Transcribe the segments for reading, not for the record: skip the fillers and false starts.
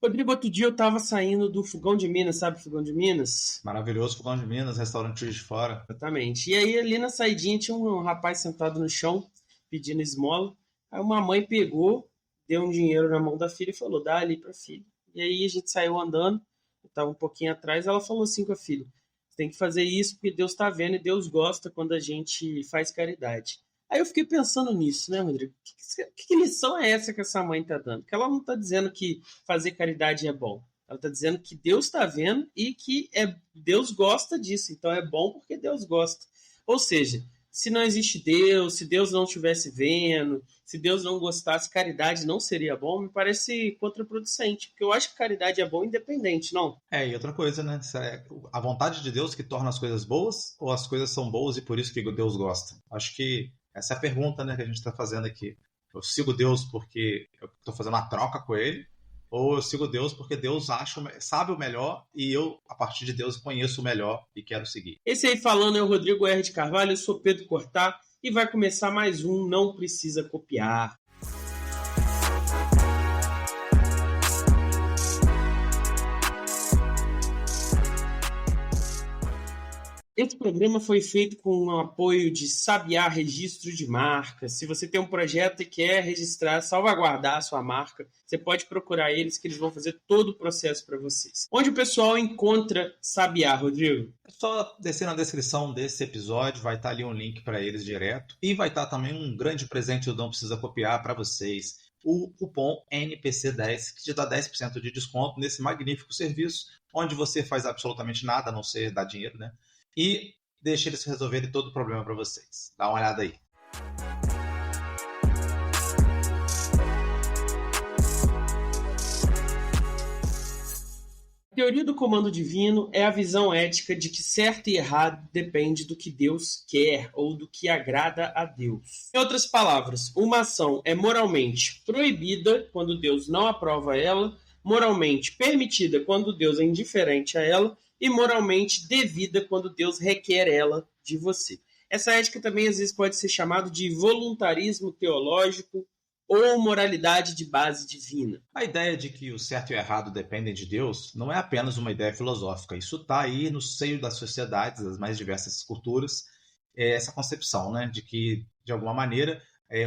Rodrigo, outro dia eu tava saindo do Fogão de Minas, sabe o Fogão de Minas? Maravilhoso Fogão de Minas, restaurante Juiz de Fora. Exatamente. E aí ali na saidinha tinha um rapaz sentado no chão pedindo esmola. Aí uma mãe pegou, deu um dinheiro na mão da filha e falou: dá ali pra filha. E aí a gente saiu andando, eu tava um pouquinho atrás, ela falou assim com a filha: você tem que fazer isso porque Deus tá vendo e Deus gosta quando a gente faz caridade. Aí eu fiquei pensando nisso, né, Rodrigo? Que lição é essa que essa mãe tá dando? Que ela não tá dizendo que fazer caridade é bom. Ela está dizendo que Deus está vendo e que Deus gosta disso. Então é bom porque Deus gosta. Ou seja, se não existe Deus, se Deus não estivesse vendo, se Deus não gostasse, caridade não seria bom, me parece contraproducente. Porque eu acho que caridade é bom independente, não? E outra coisa, né? A vontade de Deus que torna as coisas boas ou as coisas são boas e por isso que Deus gosta? Acho que essa é a pergunta, né, que a gente está fazendo aqui. Eu sigo Deus porque eu estou fazendo uma troca com Ele, ou eu sigo Deus porque Deus sabe o melhor e eu, a partir de Deus, conheço o melhor e quero seguir. Esse aí falando é o Rodrigo R. de Carvalho, eu sou Pedro Cortá e vai começar mais um Não Precisa Copiar. Esse programa foi feito com o apoio de Sabiá Registro de Marcas. Se você tem um projeto e quer registrar, salvaguardar a sua marca, você pode procurar eles que eles vão fazer todo o processo para vocês. Onde o pessoal encontra Sabiá, Rodrigo? É só descer na descrição desse episódio, vai estar ali um link para eles direto. E vai estar também um grande presente do Não Precisa Copiar para vocês. O cupom NPC10, que te dá 10% de desconto nesse magnífico serviço, onde você faz absolutamente nada, a não ser dar dinheiro, né? E deixa eles resolverem todo o problema para vocês. Dá uma olhada aí. A teoria do comando divino é a visão ética de que certo e errado depende do que Deus quer ou do que agrada a Deus. Em outras palavras, uma ação é moralmente proibida quando Deus não aprova ela, moralmente permitida quando Deus é indiferente a ela e moralmente devida quando Deus requer ela de você. Essa ética também às vezes pode ser chamada de voluntarismo teológico ou moralidade de base divina. A ideia de que o certo e o errado dependem de Deus não é apenas uma ideia filosófica. Isso está aí no seio das sociedades, das mais diversas culturas, essa concepção, né, de que, de alguma maneira,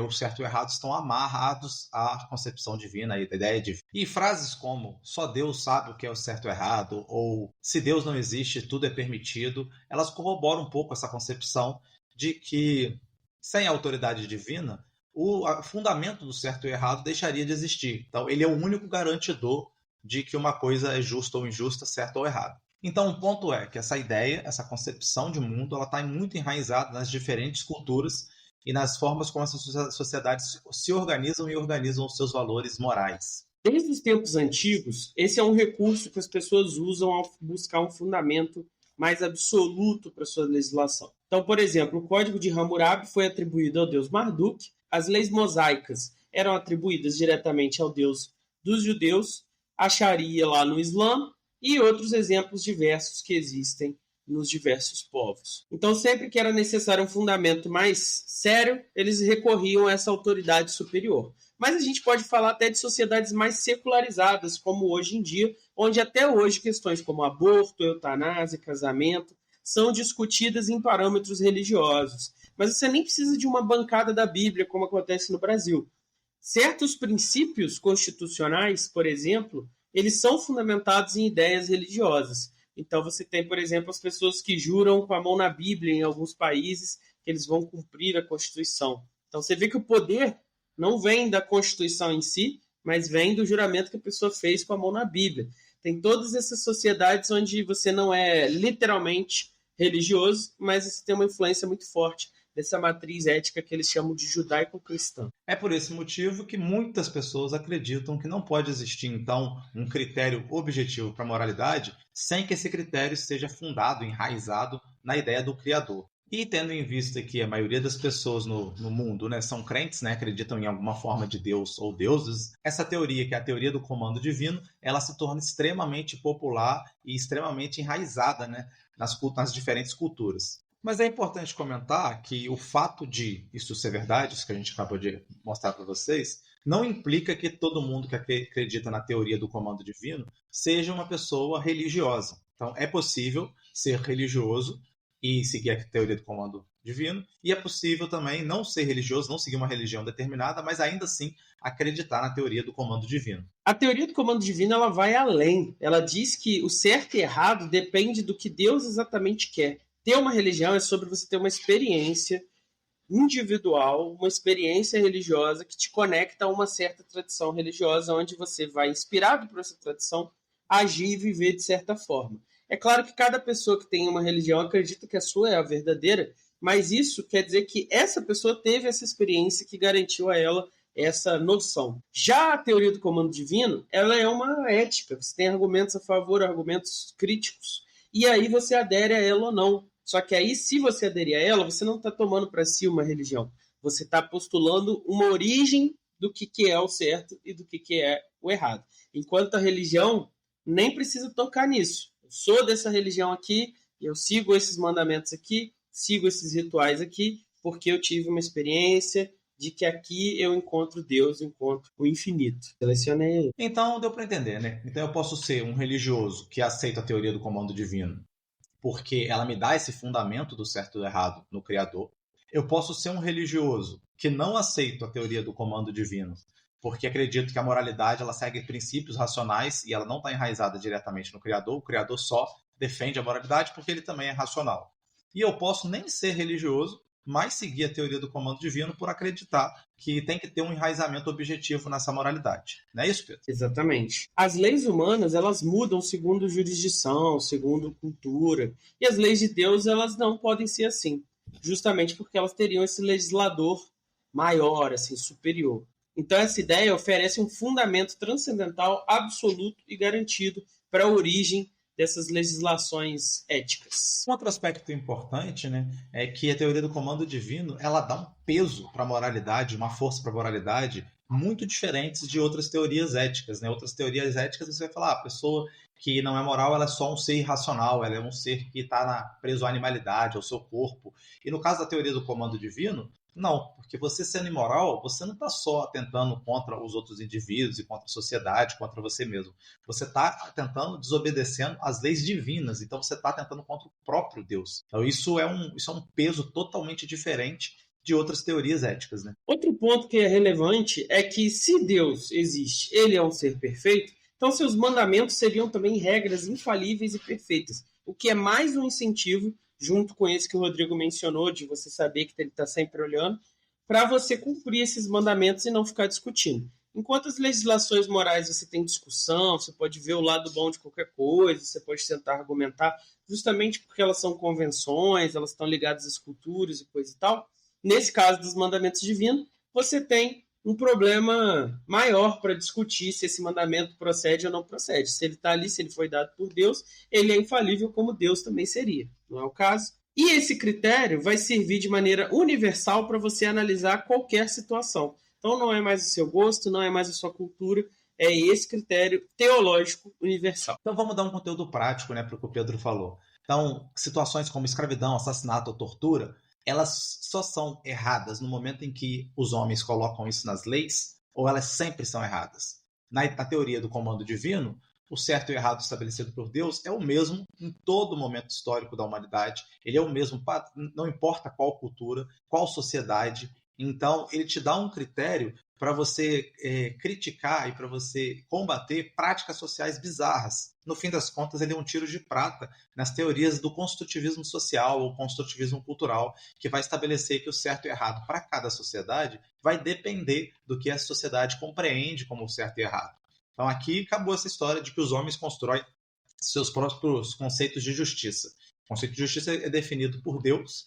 o certo e o errado estão amarrados à concepção divina, à ideia divina. E frases como só Deus sabe o que é o certo e o errado, ou se Deus não existe, tudo é permitido, elas corroboram um pouco essa concepção de que, sem a autoridade divina, o fundamento do certo e errado deixaria de existir. Então, ele é o único garantidor de que uma coisa é justa ou injusta, certa ou errada. Então, o ponto é que essa ideia, essa concepção de mundo, ela está muito enraizada nas diferentes culturas e nas formas como essas sociedades se organizam e organizam os seus valores morais. Desde os tempos antigos, esse é um recurso que as pessoas usam ao buscar um fundamento mais absoluto para sua legislação. Então, por exemplo, o Código de Hammurabi foi atribuído ao deus Marduk, as leis mosaicas eram atribuídas diretamente ao deus dos judeus, a Sharia lá no Islã e outros exemplos diversos que existem nos diversos povos. Então, sempre que era necessário um fundamento mais sério, eles recorriam a essa autoridade superior. Mas a gente pode falar até de sociedades mais secularizadas, como hoje em dia, onde até hoje questões como aborto, eutanásia, casamento, são discutidas em parâmetros religiosos. Mas você nem precisa de uma bancada da Bíblia, como acontece no Brasil. Certos princípios constitucionais, por exemplo, eles são fundamentados em ideias religiosas. Então você tem, por exemplo, as pessoas que juram com a mão na Bíblia em alguns países que eles vão cumprir a Constituição. Então você vê que o poder não vem da Constituição em si, mas vem do juramento que a pessoa fez com a mão na Bíblia. Tem todas essas sociedades onde você não é literalmente religioso, mas você tem uma influência muito forte dessa matriz ética que eles chamam de judaico-cristã. É por esse motivo que muitas pessoas acreditam que não pode existir, então, um critério objetivo para a moralidade sem que esse critério esteja fundado, enraizado na ideia do Criador. E tendo em vista que a maioria das pessoas no mundo, né, são crentes, né, acreditam em alguma forma de Deus ou deuses, essa teoria, que é a teoria do comando divino, ela se torna extremamente popular e extremamente enraizada, né, nas diferentes culturas. Mas é importante comentar que o fato de isso ser verdade, isso que a gente acabou de mostrar para vocês, não implica que todo mundo que acredita na teoria do comando divino seja uma pessoa religiosa. Então, é possível ser religioso e seguir a teoria do comando divino, e é possível também não ser religioso, não seguir uma religião determinada, mas ainda assim acreditar na teoria do comando divino. A teoria do comando divino ela vai além. Ela diz que o certo e errado depende do que Deus exatamente quer. Ter uma religião é sobre você ter uma experiência individual, uma experiência religiosa que te conecta a uma certa tradição religiosa, onde você vai, inspirado por essa tradição, agir e viver de certa forma. É claro que cada pessoa que tem uma religião acredita que a sua é a verdadeira, mas isso quer dizer que essa pessoa teve essa experiência que garantiu a ela essa noção. Já a teoria do comando divino, ela é uma ética. Você tem argumentos a favor, argumentos críticos, e aí você adere a ela ou não. Só que aí, se você aderir a ela, você não está tomando para si uma religião. Você está postulando uma origem do que é o certo e do que é o errado. Enquanto a religião nem precisa tocar nisso. Eu sou dessa religião aqui, eu sigo esses mandamentos aqui, sigo esses rituais aqui, porque eu tive uma experiência de que aqui eu encontro Deus, encontro o infinito. Selecionei. Então, deu para entender, né? Então, eu posso ser um religioso que aceita a teoria do comando divino porque ela me dá esse fundamento do certo e do errado no Criador. Eu posso ser um religioso que não aceito a teoria do comando divino, porque acredito que a moralidade ela segue princípios racionais e ela não está enraizada diretamente no Criador. O Criador só defende a moralidade porque ele também é racional. E eu posso nem ser religioso, mas seguir a teoria do comando divino por acreditar que tem que ter um enraizamento objetivo nessa moralidade. Não é isso, Pedro? Exatamente. As leis humanas, elas mudam segundo jurisdição, segundo cultura. E as leis de Deus, elas não podem ser assim. Justamente porque elas teriam esse legislador maior, assim, superior. Então essa ideia oferece um fundamento transcendental absoluto e garantido para a origem dessas legislações éticas. Um outro aspecto importante, né, é que a teoria do comando divino ela dá um peso para a moralidade, uma força para a moralidade muito diferentes de outras teorias éticas. Né? Outras teorias éticas você vai falar, a pessoa que não é moral ela é só um ser irracional, ela é um ser que está preso à animalidade, ao seu corpo. E no caso da teoria do comando divino, não, porque você sendo imoral, você não está só atentando contra os outros indivíduos e contra a sociedade, contra você mesmo. Você está tentando, desobedecendo as leis divinas, então você está tentando contra o próprio Deus. Então isso é um peso totalmente diferente de outras teorias éticas. Né? Outro ponto que é relevante é que se Deus existe, ele é um ser perfeito, então seus mandamentos seriam também regras infalíveis e perfeitas, o que é mais um incentivo junto com esse que o Rodrigo mencionou, de você saber que ele está sempre olhando, para você cumprir esses mandamentos e não ficar discutindo. Enquanto as legislações morais você tem discussão, você pode ver o lado bom de qualquer coisa, você pode tentar argumentar, justamente porque elas são convenções, elas estão ligadas às culturas e coisa e tal. Nesse caso dos mandamentos divinos, você tem um problema maior para discutir se esse mandamento procede ou não procede. Se ele está ali, se ele foi dado por Deus, ele é infalível como Deus também seria. Não é o caso? E esse critério vai servir de maneira universal para você analisar qualquer situação. Então não é mais o seu gosto, não é mais a sua cultura, é esse critério teológico universal. Então vamos dar um conteúdo prático, né, para o que o Pedro falou. Então, situações como escravidão, assassinato ou tortura, elas só são erradas no momento em que os homens colocam isso nas leis, ou elas sempre são erradas? Na teoria do comando divino, o certo e o errado estabelecido por Deus é o mesmo em todo momento histórico da humanidade. Ele é o mesmo, não importa qual cultura, qual sociedade. Então, ele te dá um critério para você criticar e para você combater práticas sociais bizarras. No fim das contas, ele é um tiro de prata nas teorias do construtivismo social ou construtivismo cultural, que vai estabelecer que o certo e o errado para cada sociedade vai depender do que a sociedade compreende como certo e errado. Então, aqui acabou essa história de que os homens constroem seus próprios conceitos de justiça. O conceito de justiça é definido por Deus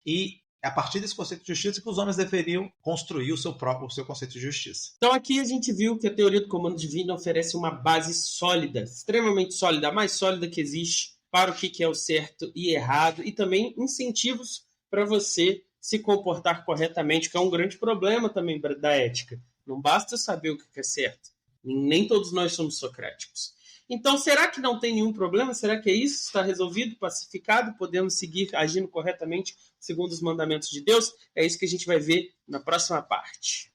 e é a partir desse conceito de justiça que os homens deveriam construir o seu conceito de justiça. Então aqui a gente viu que a teoria do comando divino oferece uma base sólida, extremamente sólida, a mais sólida que existe para o que é o certo e errado, e também incentivos para você se comportar corretamente, que é um grande problema também da ética. Não basta saber o que é certo. Nem todos nós somos socráticos. Então, será que não tem nenhum problema? Será que é isso? Está resolvido, pacificado? Podemos seguir agindo corretamente segundo os mandamentos de Deus? É isso que a gente vai ver na próxima parte.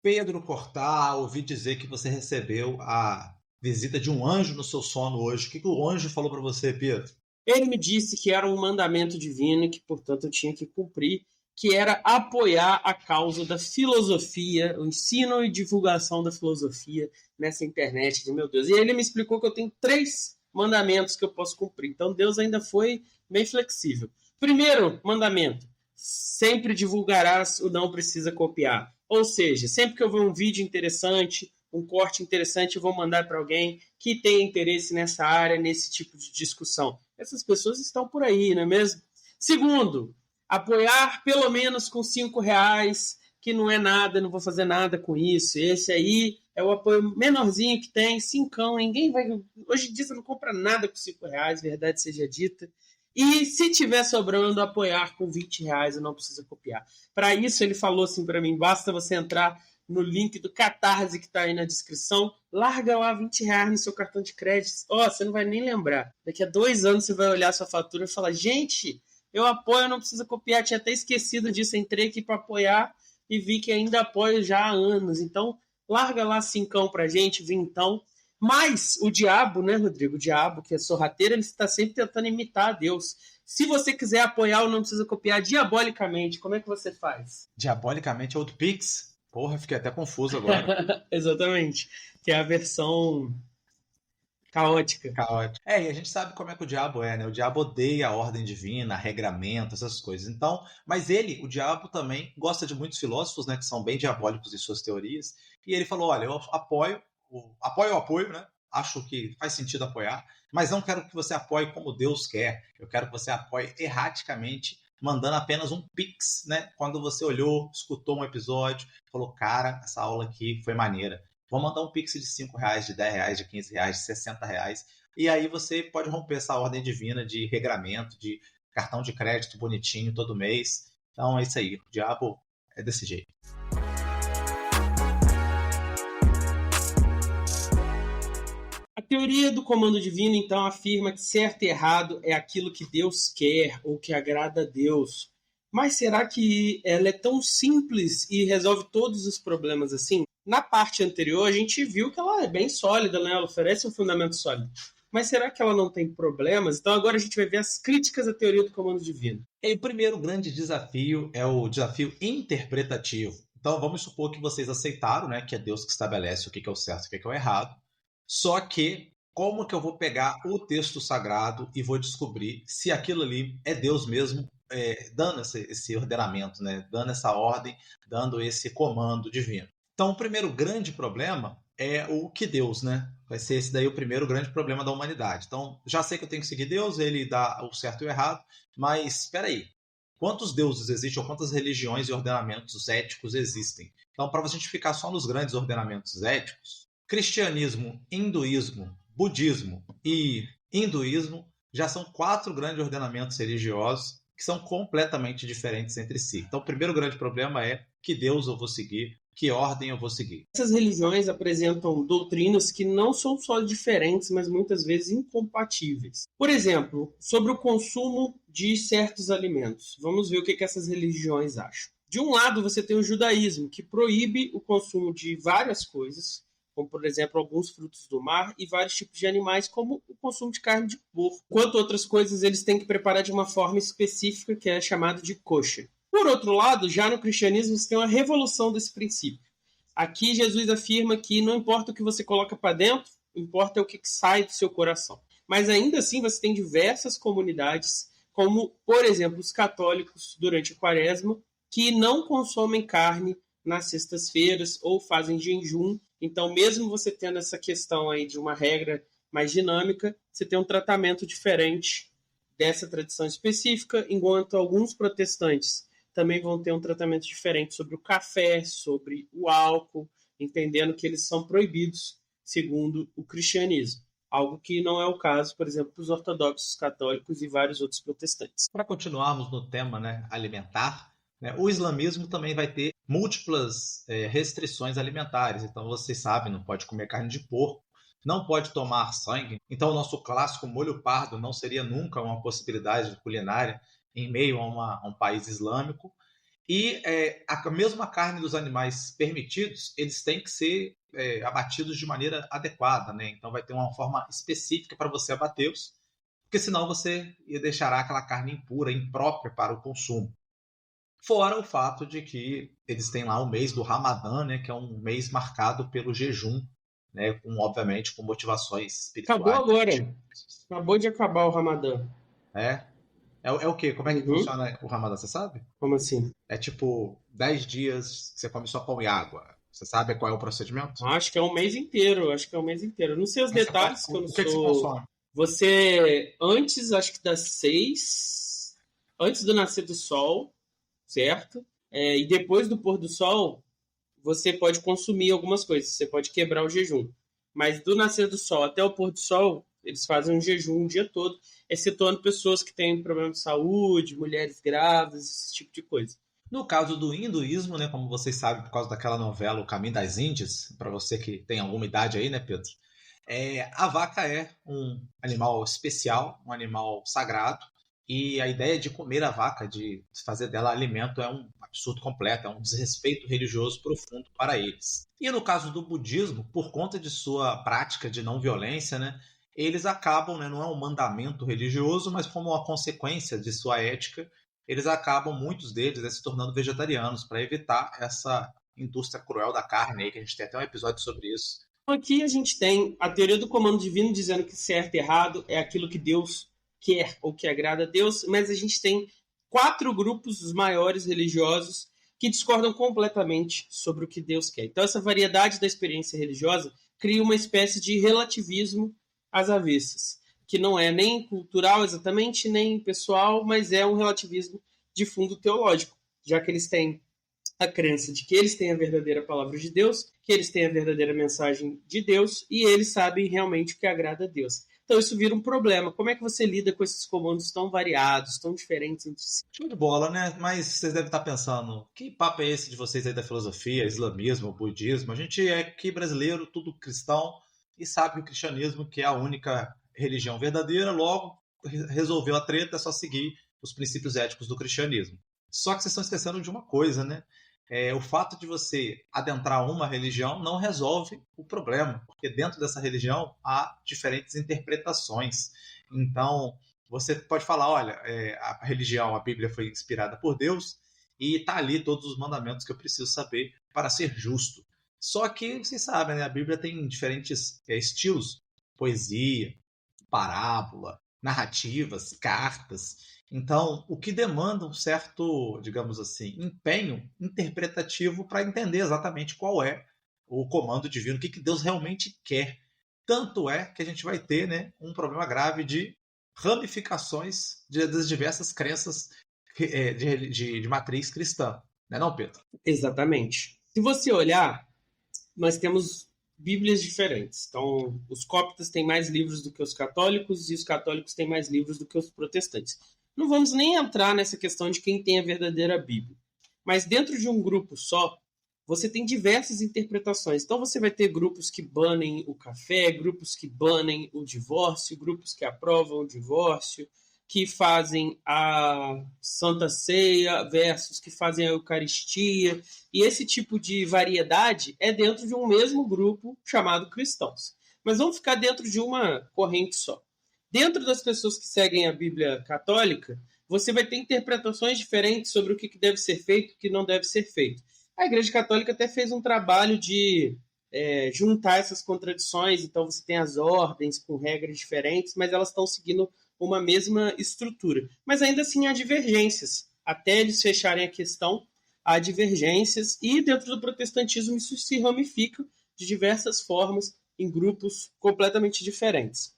Pedro Cortar, ouvi dizer que você recebeu a visita de um anjo no seu sono hoje. O que o anjo falou para você, Pedro? Ele me disse que era um mandamento divino e que, portanto, eu tinha que cumprir, que era apoiar a causa da filosofia, o ensino e divulgação da filosofia nessa internet, meu Deus. E ele me explicou que eu tenho 3 mandamentos que eu posso cumprir. Então, Deus ainda foi bem flexível. Primeiro mandamento, sempre divulgarás o não precisa copiar. Ou seja, sempre que eu ver um vídeo interessante, um corte interessante, eu vou mandar para alguém que tenha interesse nessa área, nesse tipo de discussão. Essas pessoas estão por aí, não é mesmo? Segundo, apoiar pelo menos com R$5, que não é nada, não vou fazer nada com isso. Esse aí é o apoio menorzinho que tem, 5, ninguém vai... Hoje em dia você não compra nada com R$5, verdade seja dita. E se tiver sobrando, apoiar com R$20, eu não preciso copiar. Para isso, ele falou assim para mim, basta você entrar no link do Catarse que está aí na descrição, larga lá R$20 no seu cartão de crédito. Você não vai nem lembrar. Daqui a 2 anos você vai olhar sua fatura e falar, gente, eu apoio, eu não preciso copiar. Tinha até esquecido disso, entrei aqui para apoiar e vi que ainda apoio já há anos. Então, larga lá 5 pra gente, 20. Mas o diabo, né, Rodrigo? O diabo, que é sorrateiro, ele está sempre tentando imitar a Deus. Se você quiser apoiar ou não precisa copiar diabolicamente, como é que você faz? Diabolicamente é outro Pix? Porra, fiquei até confuso agora. Exatamente. Que é a versão caótica. Caótico. E a gente sabe como é que o diabo é, né? O diabo odeia a ordem divina, regramento, essas coisas. Então, mas o diabo também gosta de muitos filósofos, né, que são bem diabólicos em suas teorias. E ele falou, olha, eu apoio o apoio, né? Acho que faz sentido apoiar, mas não quero que você apoie como Deus quer. Eu quero que você apoie erraticamente, mandando apenas um pix, né? Quando você olhou, escutou um episódio, falou, cara, essa aula aqui foi maneira. Vou mandar um pix de R$5, de R$10, de R$15, de R$60. E aí você pode romper essa ordem divina de regramento, de cartão de crédito bonitinho todo mês. Então é isso aí. O diabo é desse jeito. A teoria do comando divino, então, afirma que certo e errado é aquilo que Deus quer ou que agrada a Deus. Mas será que ela é tão simples e resolve todos os problemas assim? Na parte anterior, a gente viu que ela é bem sólida, né? Ela oferece um fundamento sólido. Mas será que ela não tem problemas? Então agora a gente vai ver as críticas à teoria do comando divino. E o primeiro grande desafio é o desafio interpretativo. Então vamos supor que vocês aceitaram, né, que é Deus que estabelece o que é o certo e o que é o errado. Só que como que eu vou pegar o texto sagrado e vou descobrir se aquilo ali é Deus mesmo dando esse ordenamento, né? Dando essa ordem, dando esse comando divino. Então, o primeiro grande problema é o que Deus, né? Vai ser esse daí o primeiro grande problema da humanidade. Então, já sei que eu tenho que seguir Deus, ele dá o certo e o errado, mas espera aí. Quantos deuses existem ou quantas religiões e ordenamentos éticos existem? Então, para a gente ficar só nos grandes ordenamentos éticos, cristianismo, hinduísmo, budismo e hinduísmo já são 4 grandes ordenamentos religiosos que são completamente diferentes entre si. Então, o primeiro grande problema é que Deus eu vou seguir, que ordem eu vou seguir. Essas religiões apresentam doutrinas que não são só diferentes, mas muitas vezes incompatíveis. Por exemplo, sobre o consumo de certos alimentos. Vamos ver o que essas religiões acham. De um lado, você tem o judaísmo, que proíbe o consumo de várias coisas, como, por exemplo, alguns frutos do mar e vários tipos de animais, como o consumo de carne de porco. Enquanto outras coisas eles têm que preparar de uma forma específica, que é chamada de kosher. Por outro lado, já no cristianismo você tem uma revolução desse princípio. Aqui Jesus afirma que não importa o que você coloca para dentro, importa o que sai do seu coração. Mas ainda assim você tem diversas comunidades, como, por exemplo, os católicos durante a quaresma, que não consomem carne nas sextas-feiras ou fazem jejum. Então, mesmo você tendo essa questão aí de uma regra mais dinâmica, você tem um tratamento diferente dessa tradição específica, enquanto alguns protestantes também vão ter um tratamento diferente sobre o café, sobre o álcool, entendendo que eles são proibidos segundo o cristianismo. Algo que não é o caso, por exemplo, dos ortodoxos católicos e vários outros protestantes. Para continuarmos no tema, né, alimentar, né, o islamismo também vai ter múltiplas restrições alimentares. Então, vocês sabem, não pode comer carne de porco, não pode tomar sangue. Então, o nosso clássico molho pardo não seria nunca uma possibilidade culinária. em meio a um país islâmico. E a mesma carne dos animais permitidos, eles têm que ser abatidos de maneira adequada, né? Então vai ter uma forma específica para você abatê-los, porque senão você deixará aquela carne impura, imprópria para o consumo. Fora o fato de que eles têm lá o mês do Ramadã, né, que é um mês marcado pelo jejum, né, obviamente com motivações Acabou espirituais. agora. Acabou de acabar o Ramadã. É, é o quê? Como é que Uhum. funciona o Ramadã, você sabe? Como assim? É tipo 10 dias que você come só pão e água. Você sabe qual é o procedimento? Acho que é um mês inteiro. Acho que é um mês inteiro. Não sei os Mas você detalhes, que eu não o que que você sou. consome? Você, antes, acho que das 6, antes do nascer do sol, certo? E depois do pôr do sol, você pode consumir algumas coisas. Você pode quebrar o jejum. Mas do nascer do sol até o pôr do sol, eles fazem um jejum o dia todo, excetuando pessoas que têm problemas de saúde, mulheres grávidas, esse tipo de coisa. No caso do hinduísmo, né, como vocês sabem por causa daquela novela O Caminho das Índias, para você que tem alguma idade aí, né, Pedro? A vaca é um animal especial, um animal sagrado, e a ideia de comer a vaca, de fazer dela alimento, é um absurdo completo, é um desrespeito religioso profundo para eles. E no caso do budismo, por conta de sua prática de não violência, né, eles acabam, né, não é um mandamento religioso, mas como uma consequência de sua ética, eles acabam, muitos deles, né, se tornando vegetarianos para evitar essa indústria cruel da carne aí, que a gente tem até um episódio sobre isso. Aqui a gente tem a teoria do comando divino dizendo que certo e errado é aquilo que Deus quer ou que agrada a Deus, mas a gente tem 4 grupos os maiores religiosos que discordam completamente sobre o que Deus quer. Então essa variedade da experiência religiosa cria uma espécie de relativismo às avessas, que não é nem cultural exatamente, nem pessoal, mas é um relativismo de fundo teológico, já que eles têm a crença de que eles têm a verdadeira palavra de Deus, que eles têm a verdadeira mensagem de Deus e eles sabem realmente o que agrada a Deus. Então isso vira um problema. Como é que você lida com esses comandos tão variados, tão diferentes entre si? Show de bola, né? Mas vocês devem estar pensando, que papo é esse de vocês aí da filosofia, islamismo, budismo? A gente é aqui brasileiro, tudo cristão, e sabe que o cristianismo, que é a única religião verdadeira, logo resolveu a treta, é só seguir os princípios éticos do cristianismo. Só que vocês estão esquecendo de uma coisa, né? O fato de você adentrar uma religião não resolve o problema, porque dentro dessa religião há diferentes interpretações. Então, você pode falar, olha, a religião, a Bíblia foi inspirada por Deus e está ali todos os mandamentos que eu preciso saber para ser justo. Só que, vocês sabem, né, a Bíblia tem diferentes estilos, poesia, parábola, narrativas, cartas. Então, o que demanda um certo, digamos assim, empenho interpretativo para entender exatamente qual é o comando divino, o que Deus realmente quer. Tanto é que a gente vai ter, né, um problema grave de ramificações das diversas crenças de matriz cristã. Não é não, Pedro? Exatamente. Se você olhar, nós temos Bíblias diferentes. Então, os cóptas têm mais livros do que os católicos e os católicos têm mais livros do que os protestantes. Não vamos nem entrar nessa questão de quem tem a verdadeira Bíblia. Mas dentro de um grupo só, você tem diversas interpretações. Então você vai ter grupos que banem o café, grupos que banem o divórcio, grupos que aprovam o divórcio, que fazem a Santa Ceia versus que fazem a Eucaristia. E esse tipo de variedade é dentro de um mesmo grupo chamado cristãos. Mas vamos ficar dentro de uma corrente só. Dentro das pessoas que seguem a Bíblia católica, você vai ter interpretações diferentes sobre o que deve ser feito e o que não deve ser feito. A Igreja Católica até fez um trabalho de juntar essas contradições, então você tem as ordens com regras diferentes, mas elas estão seguindo uma mesma estrutura. Mas ainda assim há divergências. Até eles fecharem a questão, há divergências, e dentro do protestantismo isso se ramifica de diversas formas em grupos completamente diferentes.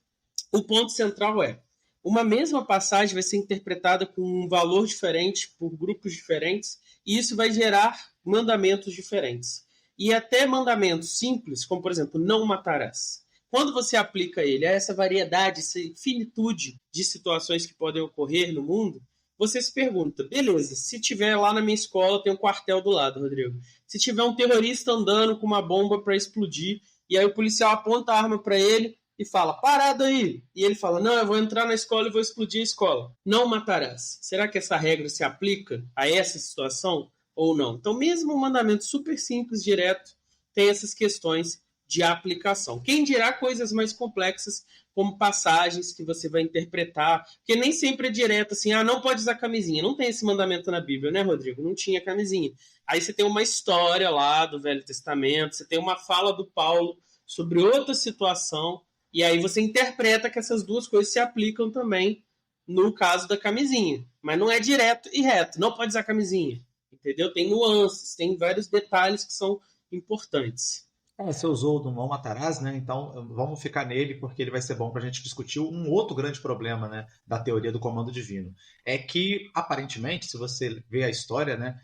O ponto central é: uma mesma passagem vai ser interpretada com um valor diferente por grupos diferentes, e isso vai gerar mandamentos diferentes. E até mandamentos simples, como por exemplo, não matarás. Quando você aplica ele a essa variedade, essa infinitude de situações que podem ocorrer no mundo, você se pergunta, beleza, se tiver lá na minha escola, tem um quartel do lado, Rodrigo. Se tiver um terrorista andando com uma bomba para explodir, e aí o policial aponta a arma para ele, e fala, parado aí. E ele fala, não, eu vou entrar na escola e vou explodir a escola. Não matarás. Será que essa regra se aplica a essa situação ou não? Então, mesmo um mandamento super simples, direto, tem essas questões de aplicação. Quem dirá coisas mais complexas, como passagens que você vai interpretar, porque nem sempre é direto assim, não pode usar camisinha. Não tem esse mandamento na Bíblia, né, Rodrigo? Não tinha camisinha. Aí você tem uma história lá do Velho Testamento, você tem uma fala do Paulo sobre outra situação, e aí você interpreta que essas duas coisas se aplicam também no caso da camisinha. Mas não é direto e reto. Não pode usar camisinha. Entendeu? Tem nuances, tem vários detalhes que são importantes. Você usou o do não matarás, né? Então vamos ficar nele porque ele vai ser bom para a gente discutir um outro grande problema, né, da teoria do comando divino. É que, aparentemente, se você vê a história, né,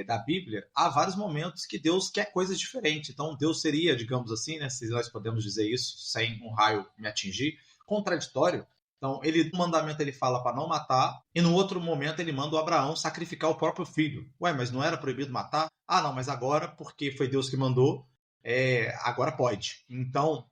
da Bíblia, há vários momentos que Deus quer coisas diferentes. Então Deus seria, digamos assim, né, se nós podemos dizer isso sem um raio me atingir, contraditório. Então, no mandamento ele fala para não matar, e no outro momento ele manda o Abraão sacrificar o próprio filho. Ué, mas não era proibido matar? Não, mas agora, porque foi Deus que mandou, agora pode. Então,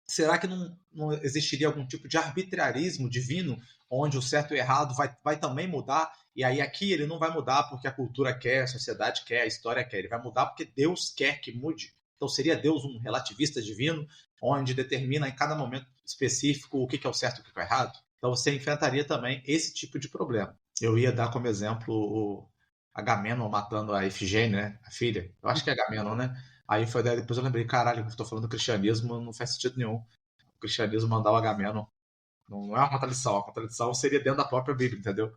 será que não existiria algum tipo de arbitrarismo divino, onde o certo e o errado vai também mudar? E aí aqui ele não vai mudar porque a cultura quer, a sociedade quer, a história quer. Ele vai mudar porque Deus quer que mude. Então seria Deus um relativista divino, onde determina em cada momento específico o que é o certo e o que é o errado? Então você enfrentaria também esse tipo de problema. Eu ia dar como exemplo o Agamenon matando a Ifigênia, né? A filha. Eu acho que é Agamenon, né? Aí foi daí, depois eu lembrei, caralho, eu tô falando do cristianismo, não faz sentido nenhum. O cristianismo mandar o Agamenon. Não é uma contradição. A contradição seria dentro da própria Bíblia, entendeu?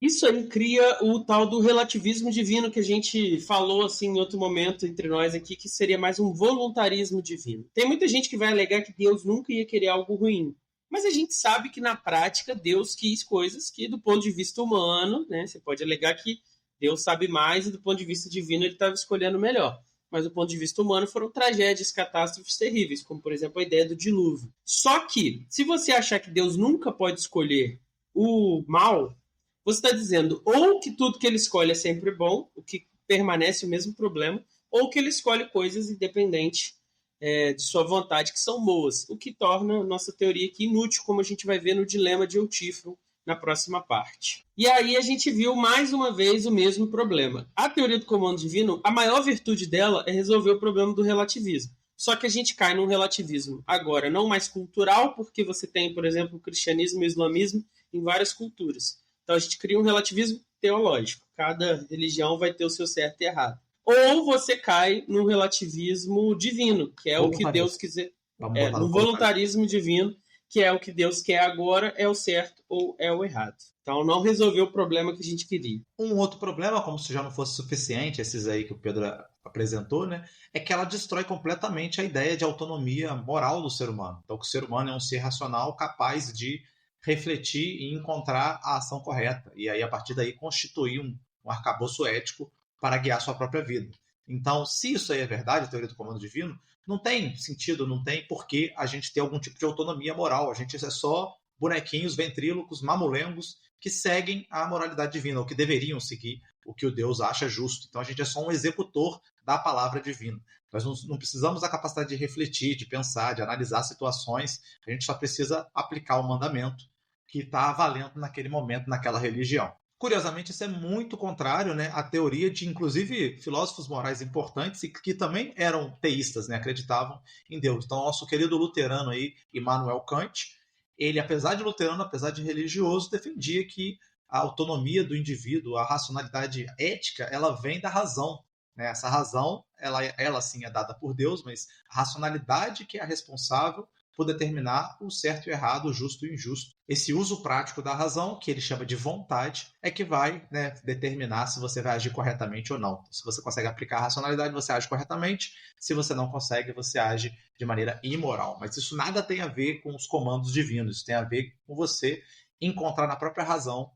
Isso aí cria o tal do relativismo divino que a gente falou assim em outro momento entre nós aqui, que seria mais um voluntarismo divino. Tem muita gente que vai alegar que Deus nunca ia querer algo ruim. Mas a gente sabe que na prática Deus quis coisas que do ponto de vista humano, né, você pode alegar que Deus sabe mais e do ponto de vista divino ele estava escolhendo melhor. Mas do ponto de vista humano foram tragédias, catástrofes terríveis, como por exemplo a ideia do dilúvio. Só que, se você achar que Deus nunca pode escolher o mal, você está dizendo ou que tudo que ele escolhe é sempre bom, o que permanece o mesmo problema, ou que ele escolhe coisas independentes de sua vontade que são boas, o que torna a nossa teoria aqui inútil, como a gente vai ver no dilema de Eutífron na próxima parte. E aí a gente viu mais uma vez o mesmo problema. A teoria do comando divino, a maior virtude dela é resolver o problema do relativismo. Só que a gente cai num relativismo agora não mais cultural, porque você tem, por exemplo, o cristianismo e o islamismo em várias culturas. Então a gente cria um relativismo teológico. Cada religião vai ter o seu certo e errado. Ou você cai no relativismo divino, que é o que Deus quiser. No voluntarismo divino, que é o que Deus quer agora, é o certo ou é o errado. Então não resolveu o problema que a gente queria. Um outro problema, como se já não fosse suficiente, esses aí que o Pedro apresentou, né, é que ela destrói completamente a ideia de autonomia moral do ser humano. Então, que o ser humano é um ser racional capaz de refletir e encontrar a ação correta. E aí, a partir daí, constituir um arcabouço ético para guiar sua própria vida. Então, se isso aí é verdade, a teoria do comando divino, não tem sentido, não tem porquê a gente ter algum tipo de autonomia moral. A gente é só bonequinhos, ventrílocos, mamulengos que seguem a moralidade divina, ou que deveriam seguir o que o Deus acha justo. Então a gente é só um executor da palavra divina. Nós não precisamos da capacidade de refletir, de pensar, de analisar situações. A gente só precisa aplicar o mandamento que está valendo naquele momento, naquela religião. Curiosamente, isso é muito contrário, né, à teoria de, inclusive, filósofos morais importantes e que também eram teístas, né, acreditavam em Deus. Então, nosso querido luterano aí, Immanuel Kant, ele, apesar de luterano, apesar de religioso, defendia que a autonomia do indivíduo, a racionalidade ética, ela vem da razão. Né? Essa razão, ela sim é dada por Deus, mas a racionalidade que é a responsável por determinar o certo e o errado, o justo e o injusto. Esse uso prático da razão, que ele chama de vontade, é que vai, né, determinar se você vai agir corretamente ou não. Se você consegue aplicar a racionalidade, você age corretamente. Se você não consegue, você age de maneira imoral. Mas isso nada tem a ver com os comandos divinos. Isso tem a ver com você encontrar na própria razão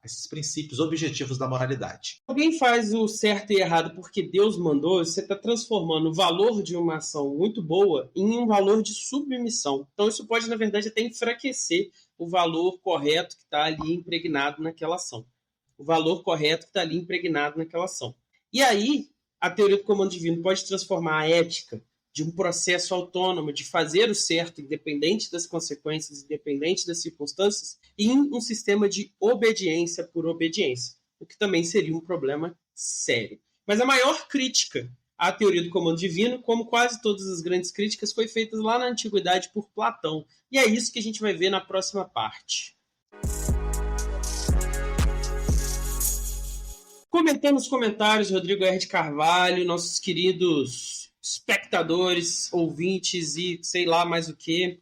esses princípios objetivos da moralidade. Alguém faz o certo e errado porque Deus mandou, você está transformando o valor de uma ação muito boa em um valor de submissão. Então isso pode, na verdade, até enfraquecer o valor correto que está ali impregnado naquela ação. O valor correto que está ali impregnado naquela ação. E aí, a teoria do comando divino pode transformar a ética de um processo autônomo, de fazer o certo, independente das consequências, independente das circunstâncias, em um sistema de obediência por obediência, o que também seria um problema sério. Mas a maior crítica à teoria do comando divino, como quase todas as grandes críticas, foi feita lá na Antiguidade por Platão. E é isso que a gente vai ver na próxima parte. Comentando nos comentários, Rodrigo R. de Carvalho, nossos queridos espectadores, ouvintes e sei lá mais o que,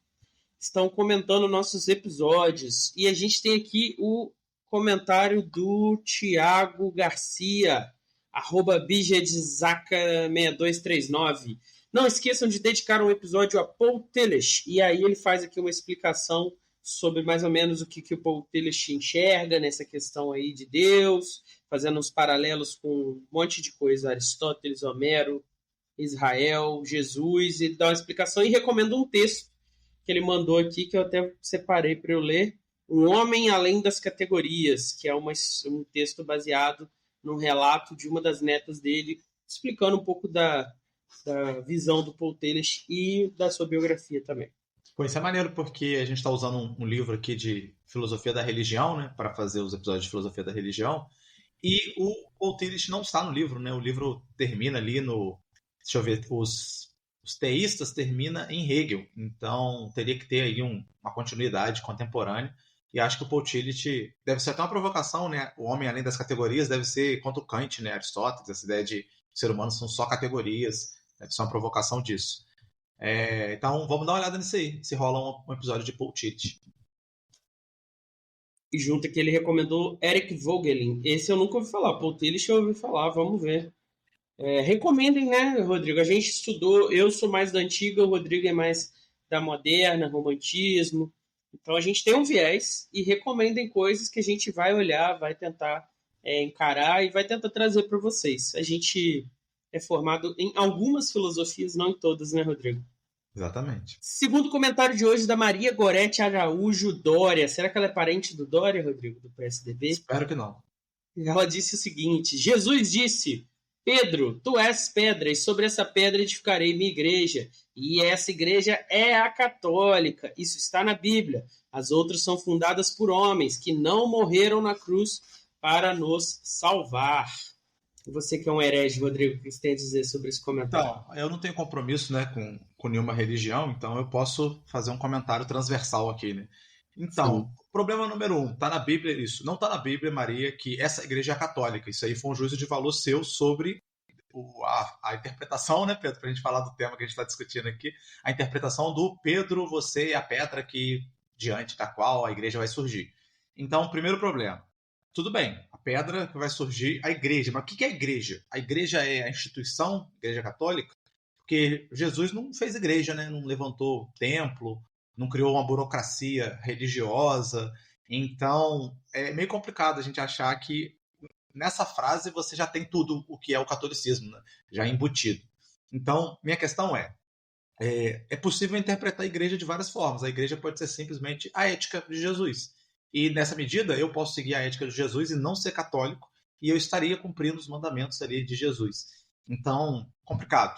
estão comentando nossos episódios. E a gente tem aqui o comentário do Tiago Garcia, @bijedzaka6239. Não esqueçam de dedicar um episódio a Paul Tillich. E aí ele faz aqui uma explicação sobre mais ou menos o que o Paul Tillich enxerga nessa questão aí de Deus, fazendo uns paralelos com um monte de coisa, Aristóteles, Homero, Israel, Jesus, e dá uma explicação e recomenda um texto que ele mandou aqui, que eu até separei para eu ler, Um Homem Além das Categorias, que é um texto baseado num relato de uma das netas dele, explicando um pouco da visão do Paul Tillich e da sua biografia também. Pô, isso é maneiro porque a gente está usando um livro aqui de filosofia da religião, né, para fazer os episódios de filosofia da religião, e o Paul Tillich não está no livro, né? O livro termina ali no... Deixa eu ver, os teístas termina em Hegel, então teria que ter aí uma continuidade contemporânea, e acho que o Paul Tillich deve ser até uma provocação, né? O homem além das categorias deve ser contra o Kant, né? Aristóteles, essa ideia de ser humano são só categorias, deve ser uma provocação disso. Então vamos dar uma olhada nisso aí, se rola um episódio de Paul Tillich. E junto que ele recomendou Eric Vogelin, esse eu nunca ouvi falar, Paul Tillich eu ouvi falar, vamos ver. Recomendem, né, Rodrigo? A gente estudou, eu sou mais da antiga, o Rodrigo é mais da moderna, romantismo. Então a gente tem um viés e recomendem coisas que a gente vai olhar, vai tentar encarar e vai tentar trazer para vocês. A gente é formado em algumas filosofias, não em todas, né, Rodrigo? Exatamente. Segundo comentário de hoje da Maria Gorete Araújo Dória. Será que ela é parente do Dória, Rodrigo, do PSDB? Espero que não. Ela disse o seguinte: Jesus disse... Pedro, tu és pedra, e sobre essa pedra edificarei minha igreja. E essa igreja é a católica. Isso está na Bíblia. As outras são fundadas por homens que não morreram na cruz para nos salvar. E você que é um herege, Rodrigo, o que você tem a dizer sobre esse comentário? Então, eu não tenho compromisso, né, com nenhuma religião, então eu posso fazer um comentário transversal aqui, né? Então, sim. Problema número 1, tá na Bíblia isso. Não tá na Bíblia, Maria, que essa igreja é católica. Isso aí foi um juízo de valor seu sobre a interpretação, né, Pedro? Pra gente falar do tema que a gente está discutindo aqui. A interpretação do Pedro, você é a pedra que diante da qual a igreja vai surgir. Então, primeiro problema. Tudo bem, a pedra que vai surgir, a igreja. Mas o que é a igreja? A igreja é a instituição, a igreja católica? Porque Jesus não fez igreja, né? Não levantou templo, não criou uma burocracia religiosa. Então, é meio complicado a gente achar que nessa frase você já tem tudo o que é o catolicismo, né? Já embutido. Então, minha questão é possível interpretar a igreja de várias formas. A igreja pode ser simplesmente a ética de Jesus. E nessa medida, eu posso seguir a ética de Jesus e não ser católico, e eu estaria cumprindo os mandamentos ali de Jesus. Então, complicado.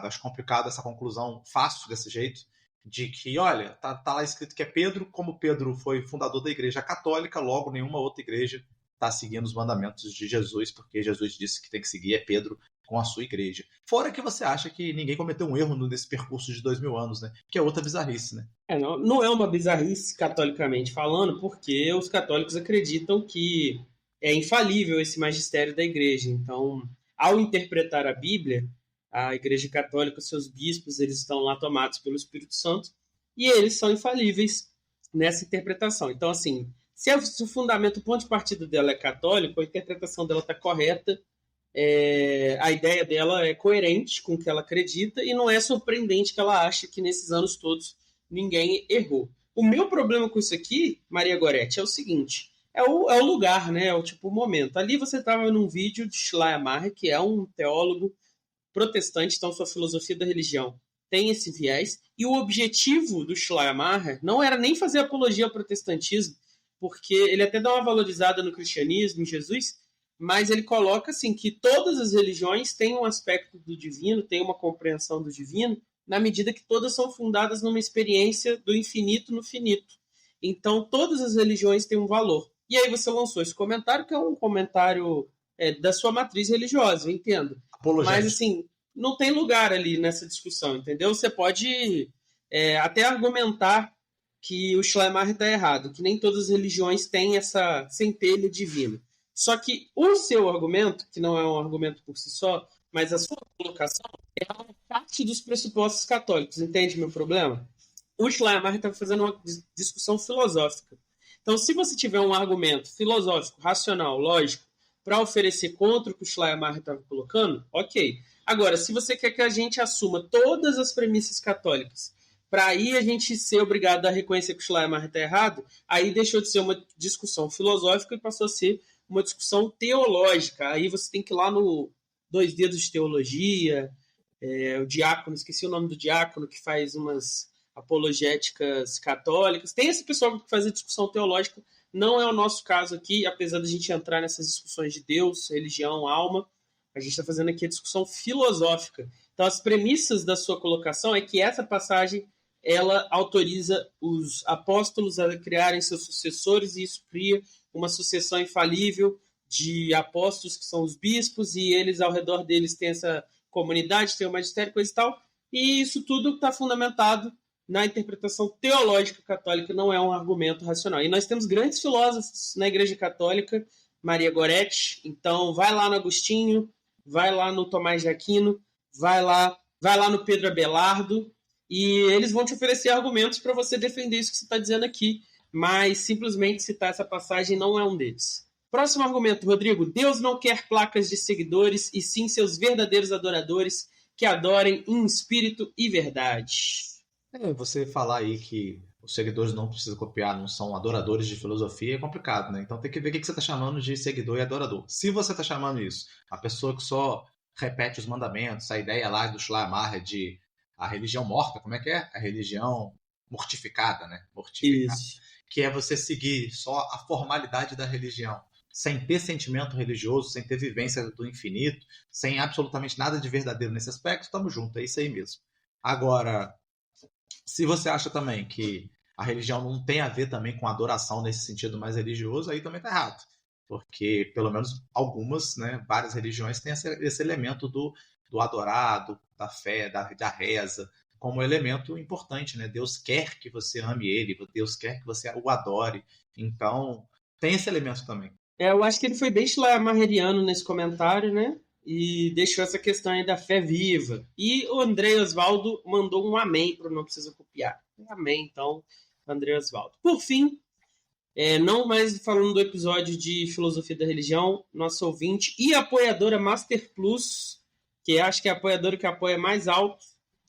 Acho complicado essa conclusão fácil desse jeito, de que, olha, tá lá escrito que é Pedro, como Pedro foi fundador da igreja católica, logo nenhuma outra igreja está seguindo os mandamentos de Jesus, porque Jesus disse que tem que seguir Pedro com a sua igreja. Fora que você acha que ninguém cometeu um erro nesse percurso de 2000 anos, né? Que é outra bizarrice, né? Não é uma bizarrice catolicamente falando, porque os católicos acreditam que é infalível esse magistério da igreja. Então, ao interpretar a Bíblia, a igreja católica, seus bispos, eles estão lá tomados pelo Espírito Santo e eles são infalíveis nessa interpretação. Então, assim, se o fundamento, o ponto de partida dela é católico, a interpretação dela está correta, a ideia dela é coerente com o que ela acredita e não é surpreendente que ela ache que nesses anos todos ninguém errou. O meu problema com isso aqui, Maria Gorete, é o seguinte, é o lugar, né? É o tipo o momento. Ali você estava num vídeo de Schleiermacher, que é um teólogo protestante, então sua filosofia da religião tem esse viés, e o objetivo do Schleiermacher não era nem fazer apologia ao protestantismo, porque ele até dá uma valorizada no cristianismo, em Jesus, mas ele coloca assim que todas as religiões têm um aspecto do divino, têm uma compreensão do divino, na medida que todas são fundadas numa experiência do infinito no finito. Então, todas as religiões têm um valor. E aí você lançou esse comentário, que é um comentário da sua matriz religiosa, eu entendo. Apologético. Mas, assim, não tem lugar ali nessa discussão, entendeu? Você pode até argumentar que o Schleiermacher está errado, que nem todas as religiões têm essa centelha divina. Só que o seu argumento, que não é um argumento por si só, mas a sua colocação é uma parte dos pressupostos católicos, entende meu problema? O Schleiermacher está fazendo uma discussão filosófica. Então, se você tiver um argumento filosófico, racional, lógico, para oferecer contra o que o Schleiermacher estava colocando, ok. Agora, se você quer que a gente assuma todas as premissas católicas para aí a gente ser obrigado a reconhecer que o Schleiermacher está errado, aí deixou de ser uma discussão filosófica e passou a ser uma discussão teológica. Aí você tem que ir lá no Dois Dedos de Teologia, o diácono, esqueci o nome do diácono, que faz umas apologéticas católicas. Tem esse pessoal que faz a discussão teológica, não é o nosso caso aqui, apesar da gente entrar nessas discussões de Deus, religião, alma, a gente está fazendo aqui a discussão filosófica. Então, as premissas da sua colocação é que essa passagem ela autoriza os apóstolos a criarem seus sucessores e isso cria uma sucessão infalível de apóstolos que são os bispos e eles ao redor deles têm essa comunidade, tem o magistério, coisa e tal, e isso tudo está fundamentado na interpretação teológica católica, não é um argumento racional. E nós temos grandes filósofos na Igreja Católica, Maria Goretti, então vai lá no Agostinho, vai lá no Tomás de Aquino, vai lá no Pedro Abelardo, e eles vão te oferecer argumentos para você defender isso que você está dizendo aqui, mas simplesmente citar essa passagem não é um deles. Próximo argumento, Rodrigo. Deus não quer placas de seguidores, e sim seus verdadeiros adoradores que adorem em espírito e verdade. Você falar aí que os seguidores não precisam copiar, não são adoradores de filosofia, é complicado, né? Então tem que ver o que você está chamando de seguidor e adorador. Se você está chamando isso, a pessoa que só repete os mandamentos, a ideia lá do Schleiermacher de a religião morta, como é que é? A religião mortificada, né? Mortificada. Isso. Que é você seguir só a formalidade da religião, sem ter sentimento religioso, sem ter vivência do infinito, sem absolutamente nada de verdadeiro nesse aspecto, estamos juntos, é isso aí mesmo. Agora, se você acha também que a religião não tem a ver também com adoração nesse sentido mais religioso, aí também está errado. Porque, pelo menos algumas, né, várias religiões têm esse elemento do adorado, da fé, da reza, como elemento importante, né? Deus quer que você ame ele, Deus quer que você o adore. Então, tem esse elemento também. Eu acho que ele foi bem schleiermacheriano nesse comentário, né? E deixou essa questão aí da fé viva. E o André Osvaldo mandou um amém para o Não Precisa Copiar. Amém, então, André Osvaldo. Por fim, não mais falando do episódio de Filosofia da Religião, nosso ouvinte e apoiadora Master Plus, que acho que é a apoiadora que apoia mais alto,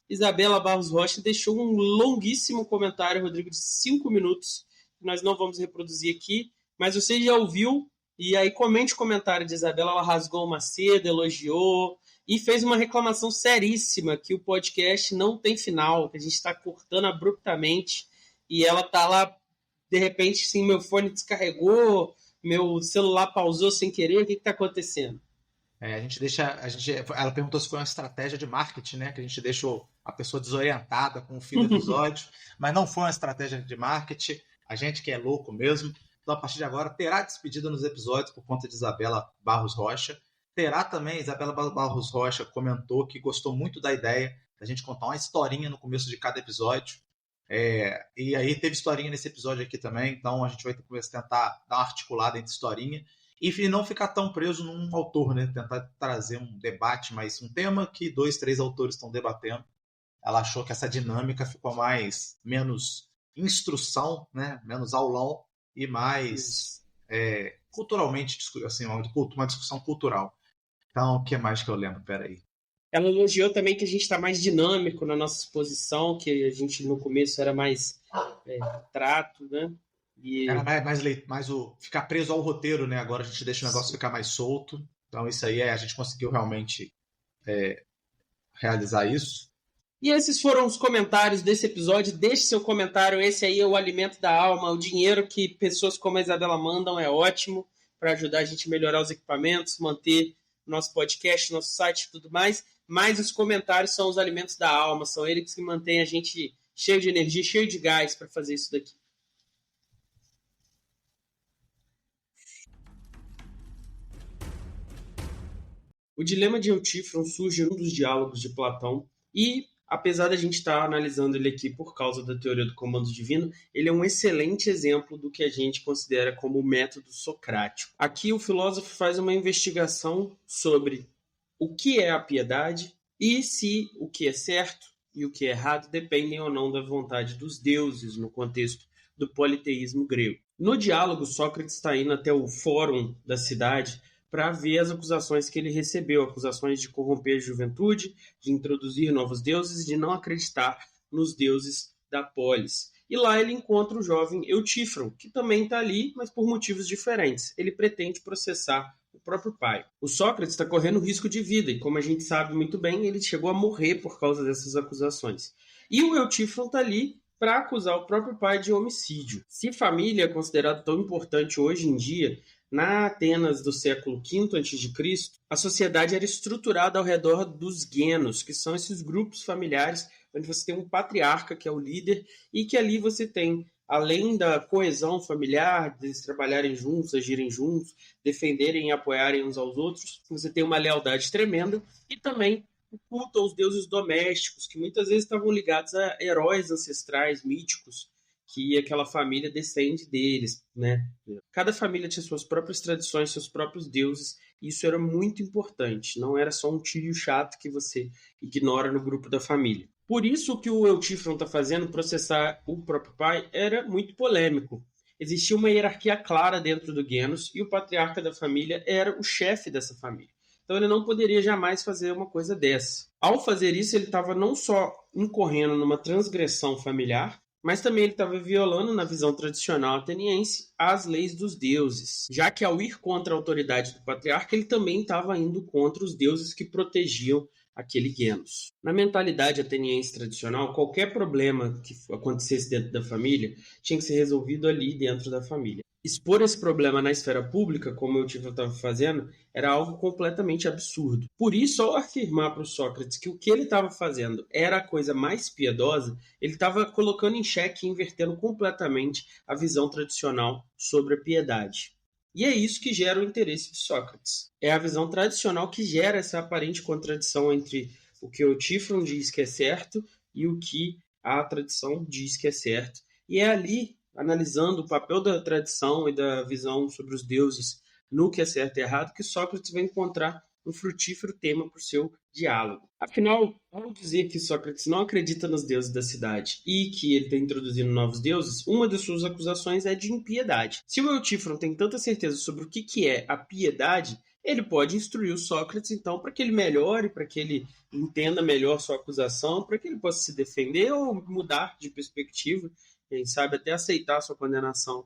Isabela Barros Rocha, deixou um longuíssimo comentário, Rodrigo, de 5 minutos, que nós não vamos reproduzir aqui, mas você já ouviu, e aí comente o comentário de Isabela, ela rasgou uma seda, elogiou, e fez uma reclamação seríssima, que o podcast não tem final, que a gente está cortando abruptamente, e ela tá lá, de repente, sim, meu fone descarregou, meu celular pausou sem querer, o que está acontecendo? Ela perguntou se foi uma estratégia de marketing, né? Que a gente deixou a pessoa desorientada com o fim do episódio, mas não foi uma estratégia de marketing. A gente que é louco mesmo. Então, a partir de agora, terá despedida nos episódios por conta de Isabela Barros Rocha. Terá também, Isabela Barros Rocha comentou que gostou muito da ideia da gente contar uma historinha no começo de cada episódio. E aí teve historinha nesse episódio aqui também, então a gente vai tentar dar uma articulada entre historinha e não ficar tão preso num autor, né? Tentar trazer um debate, mas um tema que 2, 3 autores estão debatendo. Ela achou que essa dinâmica ficou menos instrução, né? Menos aulão e mais culturalmente, assim, uma discussão cultural. Então, o que mais que eu lembro? Peraí. Ela elogiou também que a gente está mais dinâmico na nossa exposição, que a gente no começo era mais trato, né? Era mais o ficar preso ao roteiro, né? Agora a gente deixa o negócio ficar mais solto. Então isso aí a gente conseguiu realmente realizar isso. E esses foram os comentários desse episódio. Deixe seu comentário. Esse aí é o alimento da alma. O dinheiro que pessoas como a Isabela mandam é ótimo. para ajudar a gente a melhorar os equipamentos, manter nosso podcast, nosso site e tudo mais. Mas os comentários são os alimentos da alma, são eles que mantêm a gente cheio de energia, cheio de gás para fazer isso daqui. O dilema de Eutífron surge em um dos diálogos de Platão e, apesar da gente estar analisando ele aqui por causa da teoria do comando divino, ele é um excelente exemplo do que a gente considera como o método socrático. Aqui o filósofo faz uma investigação sobre o que é a piedade e se o que é certo e o que é errado dependem ou não da vontade dos deuses no contexto do politeísmo grego. No diálogo, Sócrates está indo até o fórum da cidade para ver as acusações que ele recebeu, acusações de corromper a juventude, de introduzir novos deuses e de não acreditar nos deuses da polis. E lá ele encontra o jovem Eutífron, que também está ali, mas por motivos diferentes. Ele pretende processar o próprio pai. O Sócrates está correndo risco de vida, e como a gente sabe muito bem, ele chegou a morrer por causa dessas acusações. E o Eutífron está ali para acusar o próprio pai de homicídio. Se família é considerada tão importante hoje em dia, na Atenas do século V a.C., a sociedade era estruturada ao redor dos genos, que são esses grupos familiares onde você tem um patriarca, que é o líder, e que ali você tem, além da coesão familiar, deles trabalharem juntos, agirem juntos, defenderem e apoiarem uns aos outros, você tem uma lealdade tremenda, e também o culto aos deuses domésticos, que muitas vezes estavam ligados a heróis ancestrais, míticos, que aquela família descende deles, né? Cada família tinha suas próprias tradições, seus próprios deuses, e isso era muito importante. Não era só um tio chato que você ignora no grupo da família. Por isso o que o Eutífron está fazendo, processar o próprio pai, era muito polêmico. Existia uma hierarquia clara dentro do Genos, e o patriarca da família era o chefe dessa família. Então ele não poderia jamais fazer uma coisa dessa. Ao fazer isso, ele estava não só incorrendo numa transgressão familiar, mas também ele estava violando, na visão tradicional ateniense, as leis dos deuses, já que ao ir contra a autoridade do patriarca, ele também estava indo contra os deuses que protegiam aquele Genos. Na mentalidade ateniense tradicional, qualquer problema que acontecesse dentro da família tinha que ser resolvido ali dentro da família. Expor esse problema na esfera pública, como eu estava fazendo, era algo completamente absurdo. Por isso, ao afirmar para o Sócrates que o que ele estava fazendo era a coisa mais piedosa, ele estava colocando em xeque e invertendo completamente a visão tradicional sobre a piedade. E é isso que gera o interesse de Sócrates. É a visão tradicional que gera essa aparente contradição entre o que Eutífron diz que é certo e o que a tradição diz que é certo. E é ali, analisando o papel da tradição e da visão sobre os deuses no que é certo e errado, que Sócrates vai encontrar um frutífero tema para o seu diálogo. Afinal, ao dizer que Sócrates não acredita nos deuses da cidade e que ele está introduzindo novos deuses, uma das suas acusações é de impiedade. Se o Eutífron tem tanta certeza sobre o que é a piedade, ele pode instruir o Sócrates, então, para que ele melhore, para que ele entenda melhor sua acusação, para que ele possa se defender ou mudar de perspectiva, quem sabe até aceitar sua condenação,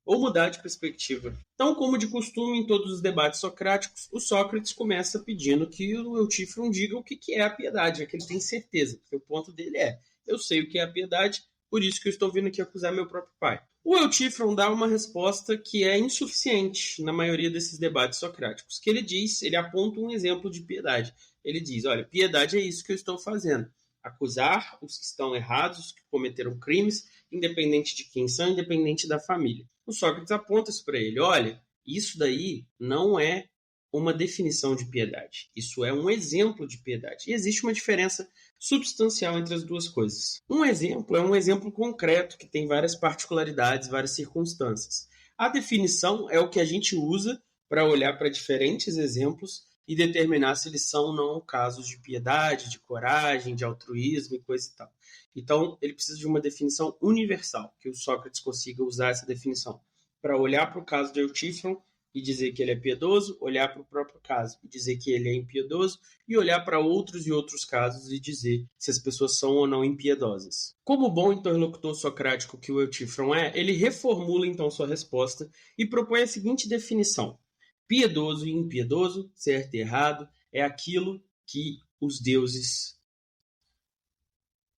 ou mudar de perspectiva. Então, como de costume em todos os debates socráticos, o Sócrates começa pedindo que o Eutífron diga o que é a piedade, já que ele tem certeza, porque o ponto dele é: eu sei o que é a piedade, por isso que eu estou vindo aqui acusar meu próprio pai. O Eutífron dá uma resposta que é insuficiente na maioria desses debates socráticos, que ele aponta um exemplo de piedade. Ele diz: olha, piedade é isso que eu estou fazendo. Acusar os que estão errados, os que cometeram crimes, independente de quem são, independente da família. O Sócrates aponta isso para ele: olha, isso daí não é uma definição de piedade. Isso é um exemplo de piedade. E existe uma diferença substancial entre as duas coisas. Um exemplo é um exemplo concreto que tem várias particularidades, várias circunstâncias. A definição é o que a gente usa para olhar para diferentes exemplos e determinar se eles são ou não casos de piedade, de coragem, de altruísmo e coisa e tal. Então, ele precisa de uma definição universal, que o Sócrates consiga usar essa definição para olhar para o caso de Eutífron e dizer que ele é piedoso, olhar para o próprio caso e dizer que ele é impiedoso, e olhar para outros e outros casos e dizer se as pessoas são ou não impiedosas. Como bom interlocutor socrático que o Eutífron é, ele reformula então sua resposta e propõe a seguinte definição: piedoso e impiedoso, certo e errado, é aquilo que os deuses...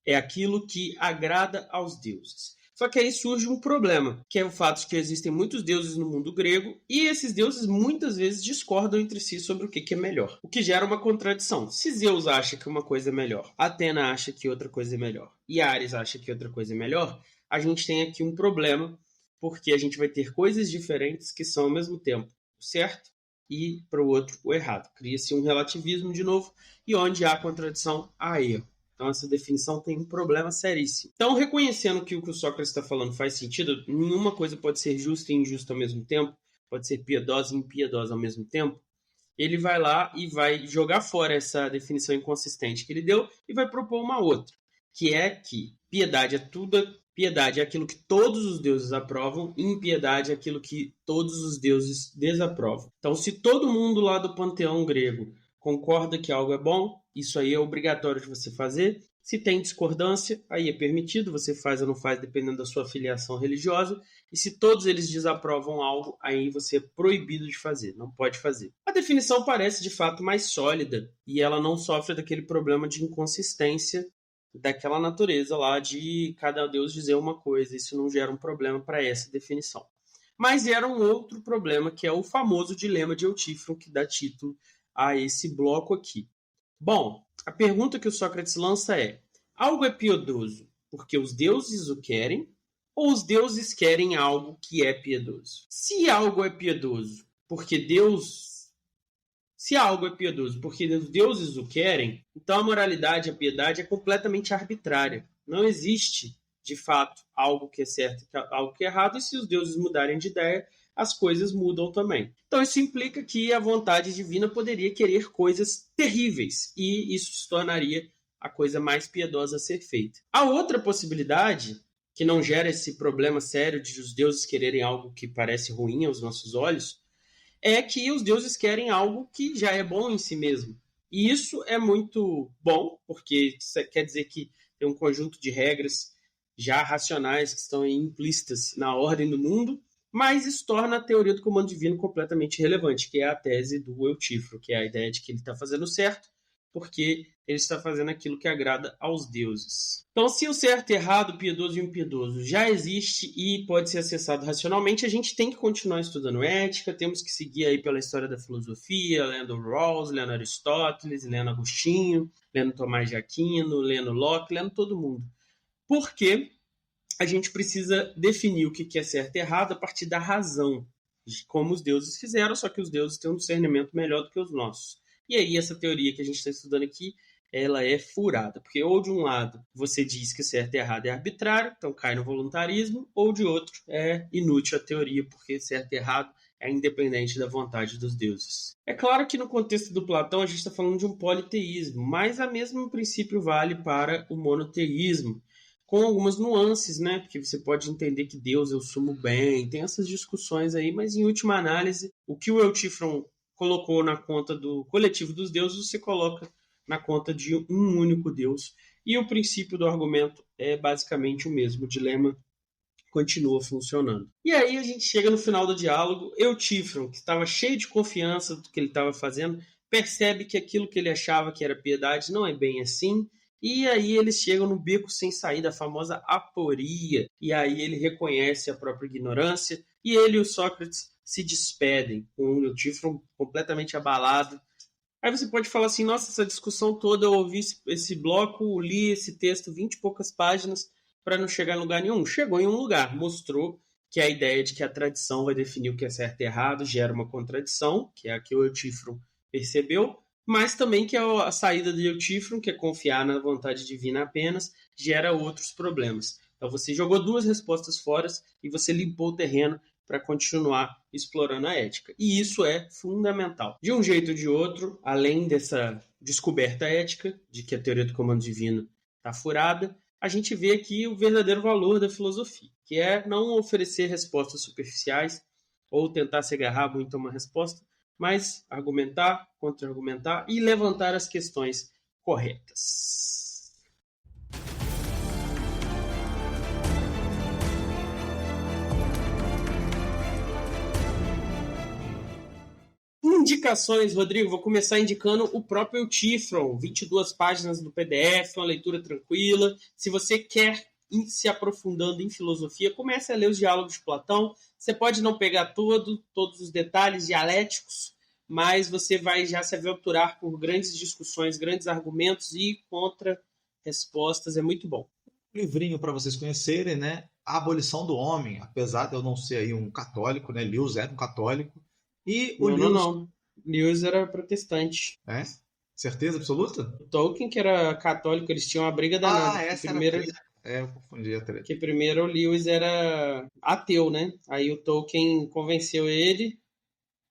é aquilo que agrada aos deuses. Só que aí surge um problema, que é o fato de que existem muitos deuses no mundo grego e esses deuses muitas vezes discordam entre si sobre o que é melhor, o que gera uma contradição. Se Zeus acha que uma coisa é melhor, Atena acha que outra coisa é melhor e Ares acha que outra coisa é melhor, a gente tem aqui um problema, porque a gente vai ter coisas diferentes que são ao mesmo tempo o certo e para o outro o errado. Cria-se um relativismo de novo e onde há contradição, há erro. Então, essa definição tem um problema seríssimo. Então, reconhecendo que o Sócrates está falando faz sentido, nenhuma coisa pode ser justa e injusta ao mesmo tempo, pode ser piedosa e impiedosa ao mesmo tempo, ele vai lá e vai jogar fora essa definição inconsistente que ele deu e vai propor uma outra, que é que piedade é tudo, piedade é aquilo que todos os deuses aprovam, e impiedade é aquilo que todos os deuses desaprovam. Então, se todo mundo lá do panteão grego concorda que algo é bom, isso aí é obrigatório de você fazer. Se tem discordância, aí é permitido, você faz ou não faz, dependendo da sua filiação religiosa. E se todos eles desaprovam algo, aí você é proibido de fazer, não pode fazer. A definição parece, de fato, mais sólida e ela não sofre daquele problema de inconsistência daquela natureza lá de cada deus dizer uma coisa. Isso não gera um problema para essa definição. Mas gera um outro problema, que é o famoso dilema de Eutífron, que dá título a esse bloco aqui. Bom, a pergunta que o Sócrates lança é: algo é piedoso porque os deuses o querem ou os deuses querem algo que é piedoso? Se algo é piedoso porque os deuses o querem, então a moralidade, a piedade é completamente arbitrária. Não existe, de fato, algo que é certo e algo que é errado, e se os deuses mudarem de ideia, as coisas mudam também. Então isso implica que a vontade divina poderia querer coisas terríveis, e isso se tornaria a coisa mais piedosa a ser feita. A outra possibilidade, que não gera esse problema sério de os deuses quererem algo que parece ruim aos nossos olhos, é que os deuses querem algo que já é bom em si mesmo. E isso é muito bom, porque isso quer dizer que tem um conjunto de regras já racionais que estão implícitas na ordem do mundo, mas isso torna a teoria do comando divino completamente irrelevante, que é a tese do Eutífron, que é a ideia de que ele está fazendo certo, porque ele está fazendo aquilo que agrada aos deuses. Então, se o certo, errado, piedoso e impiedoso já existe e pode ser acessado racionalmente, a gente tem que continuar estudando ética, temos que seguir aí pela história da filosofia, lendo Rawls, lendo Aristóteles, lendo Agostinho, lendo Tomás de Aquino, lendo Locke, lendo todo mundo. Porque a gente precisa definir o que é certo e errado a partir da razão, como os deuses fizeram, só que os deuses têm um discernimento melhor do que os nossos. E aí essa teoria que a gente está estudando aqui, ela é furada, porque ou de um lado você diz que certo e errado é arbitrário, então cai no voluntarismo, ou de outro é inútil a teoria, porque certo e errado é independente da vontade dos deuses. É claro que no contexto do Platão a gente está falando de um politeísmo, mas o mesmo princípio vale para o monoteísmo, com algumas nuances, né? Porque você pode entender que Deus é o sumo bem, tem essas discussões aí, mas em última análise, o que o Eutífron colocou na conta do coletivo dos deuses, você coloca na conta de um único Deus. E o princípio do argumento é basicamente o mesmo, o dilema continua funcionando. E aí a gente chega no final do diálogo, Eutífron, que estava cheio de confiança do que ele estava fazendo, percebe que aquilo que ele achava que era piedade não é bem assim, e aí eles chegam no beco sem saída, a famosa aporia, e aí ele reconhece a própria ignorância, e ele e o Sócrates se despedem, com o Eutífron completamente abalado. Aí você pode falar assim, nossa, essa discussão toda, eu ouvi esse bloco, li esse texto, 20 e poucas páginas, para não chegar em lugar nenhum. Chegou em um lugar, mostrou que a ideia de que a tradição vai definir o que é certo e errado gera uma contradição, que é a que o Eutífron percebeu, mas também que a saída de Eutífron, que é confiar na vontade divina apenas, gera outros problemas. Então você jogou duas respostas fora e você limpou o terreno para continuar explorando a ética. E isso é fundamental. De um jeito ou de outro, além dessa descoberta ética, de que a teoria do comando divino está furada, a gente vê aqui o verdadeiro valor da filosofia, que é não oferecer respostas superficiais ou tentar se agarrar muito a uma resposta, mas argumentar, contra-argumentar e levantar as questões corretas. Indicações, Rodrigo, vou começar indicando o próprio Eutífron, 22 páginas do PDF, uma leitura tranquila. Se você quer se aprofundando em filosofia, comece a ler os diálogos de Platão. Você pode não pegar todos os detalhes dialéticos, mas você vai já se aventurar por grandes discussões, grandes argumentos e contra-respostas. É muito bom. Livrinho para vocês conhecerem, né? A Abolição do Homem, apesar de eu não ser aí um católico, né? Lewis era um católico. E o Lewis... Não. Lewis era protestante. É? Certeza absoluta? O Tolkien, que era católico, eles tinham uma briga danada. Essa primeiro, era a treta. Eu confundi a treta. Que primeiro o Lewis era ateu, né? Aí o Tolkien convenceu ele,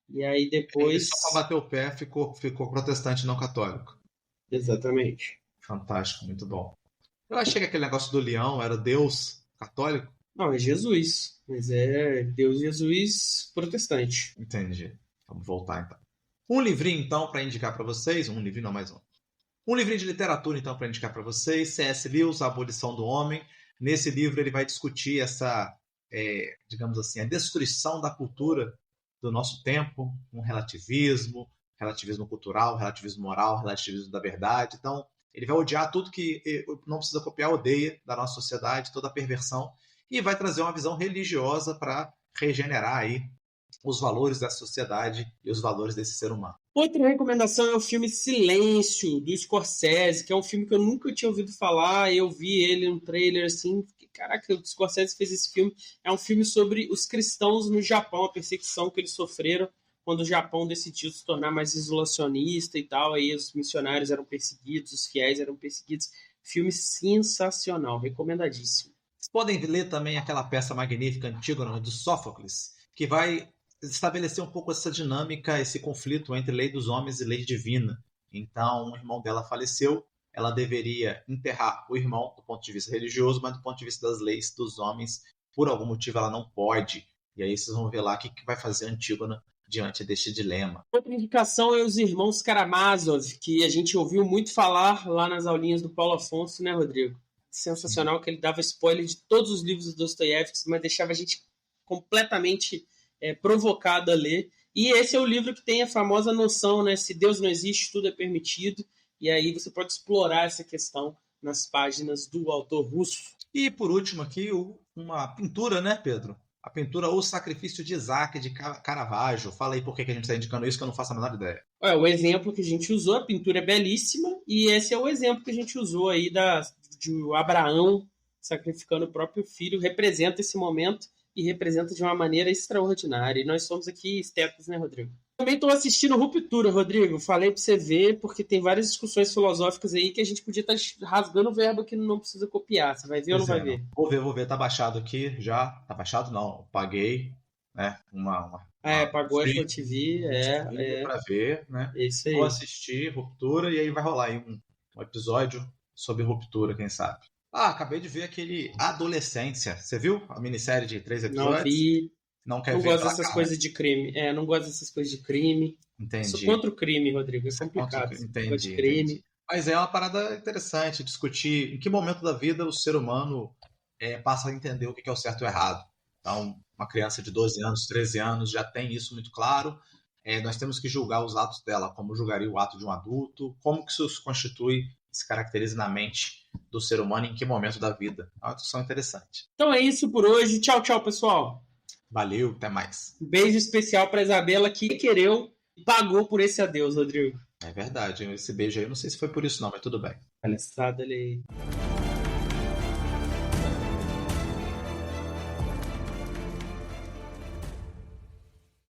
e aí depois... Ele só para bater o pé ficou protestante, não católico. Exatamente. Fantástico, muito bom. Eu achei que aquele negócio do leão era Deus católico. Não, é Jesus. Mas é Deus Jesus protestante. Entendi. Vamos voltar então. Um livrinho então para indicar para vocês. Um livrinho não, mais um. Um livrinho de literatura então para indicar para vocês. C.S. Lewis, A Abolição do Homem. Nesse livro ele vai discutir essa, digamos assim, a destruição da cultura do nosso tempo, um relativismo cultural, relativismo moral, relativismo da verdade. Então, ele vai odiar tudo que não precisa copiar, odeia da nossa sociedade, toda a perversão, e vai trazer uma visão religiosa para regenerar aí os valores da sociedade e os valores desse ser humano. Outra recomendação é o filme Silêncio, do Scorsese, que é um filme que eu nunca tinha ouvido falar. Eu vi ele no trailer assim, caraca, o Scorsese fez esse filme. É um filme sobre os cristãos no Japão, a perseguição que eles sofreram quando o Japão decidiu se tornar mais isolacionista e tal. Aí os missionários eram perseguidos, os fiéis eram perseguidos. Filme sensacional, recomendadíssimo. Vocês podem ler também aquela peça magnífica, Antígona, do Sófocles, que vai estabelecer um pouco essa dinâmica, esse conflito entre lei dos homens e lei divina. Então, o irmão dela faleceu, ela deveria enterrar o irmão do ponto de vista religioso, mas do ponto de vista das leis dos homens, por algum motivo ela não pode. E aí vocês vão ver lá o que vai fazer Antígona diante deste dilema. Outra indicação é os irmãos Karamazov, que a gente ouviu muito falar lá nas aulinhas do Paulo Afonso, né, Rodrigo? Sensacional, que ele dava spoiler de todos os livros do Dostoiévski, mas deixava a gente completamente provocado a ler. E esse é o livro que tem a famosa noção, né? Se Deus não existe, tudo é permitido. E aí você pode explorar essa questão nas páginas do autor russo. E por último aqui, uma pintura, né, Pedro? A pintura O Sacrifício de Isaac, de Caravaggio. Fala aí por que a gente está indicando isso, que eu não faço a menor ideia. O exemplo que a gente usou, a pintura é belíssima, e esse é o exemplo que a gente usou aí de Abraão sacrificando o próprio filho, representa esse momento e representa de uma maneira extraordinária. E nós somos aqui estetas, né, Rodrigo? Também estou assistindo Ruptura, Rodrigo. Falei para você ver, porque tem várias discussões filosóficas aí que a gente podia estar rasgando o verbo que não precisa copiar. Você vai ver ou não vai ver? Vou ver. Tá baixado aqui já. Tá baixado? Não. Paguei, né? Pagou a Apple TV. Para ver, né? Isso aí. Vou assistir Ruptura e aí vai rolar aí um episódio sobre Ruptura, quem sabe. Acabei de ver aquele Adolescência. Você viu a minissérie de 3 episódios? Não vi. Não quer não ver? Gosto dessas coisas de crime. Não gosto dessas coisas de crime. Entendi. Sou contra o crime, Rodrigo. É complicado. Entendi. Crime. Mas é uma parada interessante discutir em que momento da vida o ser humano passa a entender o que é o certo e o errado. Então, uma criança de 12 anos, 13 anos já tem isso muito claro. Nós temos que julgar os atos dela como julgaria o ato de um adulto, como que isso se constitui, se caracteriza na mente do ser humano, em que momento da vida. É uma discussão interessante. Então é isso por hoje. Tchau, tchau, pessoal. Valeu, até mais. Um beijo especial para Isabela, que quereu e pagou por esse adeus, Rodrigo. É verdade, esse beijo aí, eu não sei se foi por isso não, mas tudo bem. Palhaçada, ele...